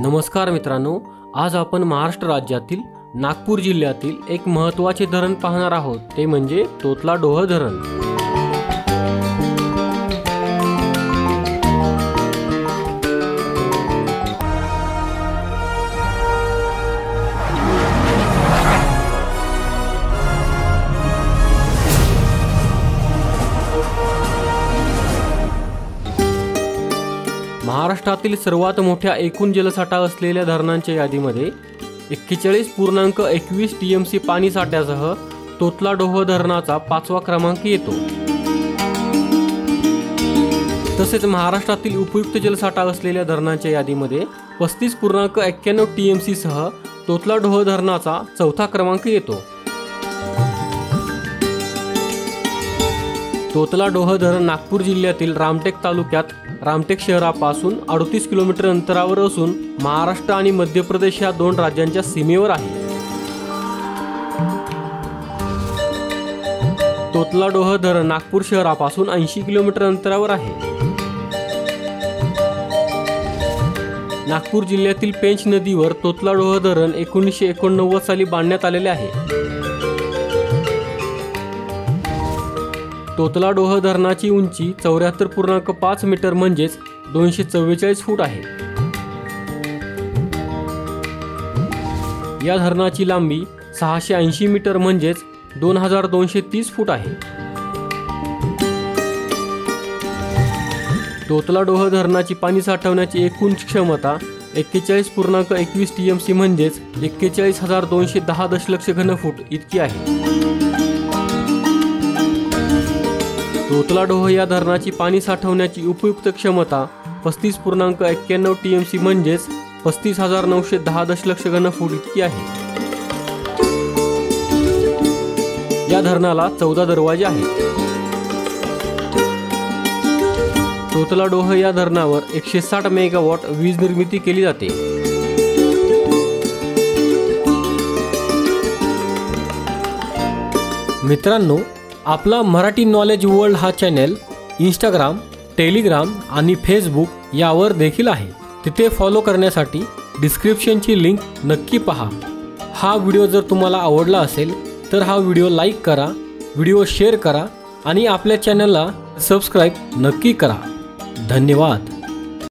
नमस्कार मित्रांनो, आज आपण महाराष्ट्र राज्यातील नागपूर जिल्ह्यातील एक महत्त्वाचे धरण पाहणार आहोत, ते म्हणजे तोतलाडोह धरण। महाराष्ट्रातील सर्वात मोठ्या एकूण जलसाठा असलेल्या धरणांच्या यादीमध्ये 41.21 TMC पाणी साठ्यासह तोतलाडोह धरणाचा 5वा क्रमांक येतो। तसेच महाराष्ट्रातील उपयुक्त जलसाठा असलेल्या धरणांच्या यादीमध्ये 35.91 TMC सह तोतलाडोह धरणाचा 4था क्रमांक येतो। तोतलाडोह धरण नागपूर जिल्ह्यातील रामटेक तालुक्यात रामटेक शहरापासून 38 किलोमीटर अंतरावर असून महाराष्ट्र आणि मध्य प्रदेश या दोन राज्यांच्या सीमेवर आहे। तोतलाडोह धरण नागपूर शहरापासून 80 किलोमीटर अंतरावर आहे। नागपूर जिल्ह्यातील पेंच नदीवर तोतलाडोह धरण 1989 साली बांधण्यात आलेले आहे। तोतलाडोह धरणाची उंची 74.5 मीटर म्हणजेच 244 फूट आहे। या धरणाची लांबी 680 मीटर म्हणजेच 2230 फूट आहे। तोतलाडोह धरणाची पाणी साठवण्याची एकूण क्षमता 41.21 TMC म्हणजेच 41,210 दशलक्ष घनफूट इतकी आहे। तोतलाडोह या धरणाची पाणी साठवण्याची उपयुक्त क्षमता 35.91 TMC म्हणजेच 35,910 दशलक्ष घनफूट इतकी आहे। या धरणाला 14 दरवाजे आहेत। तोतलाडोह या धरणावर 160 मेगावॉट वीज निर्मिती केली जाते। मित्रांनो, आपला मराठी नॉलेज वर्ल्ड हा चॅनल इंस्टाग्राम, टेलिग्राम आणि फेसबुक यावर देखील आहे। तिथे फॉलो करण्यासाठी डिस्क्रिप्शनची लिंक नक्की पहा। हा व्हिडिओ जर तुम्हाला आवडला असेल तर हा व्हिडिओ लाईक करा, व्हिडिओ शेअर करा आणि आपल्या चॅनलला सबस्क्राईब नक्की करा। धन्यवाद।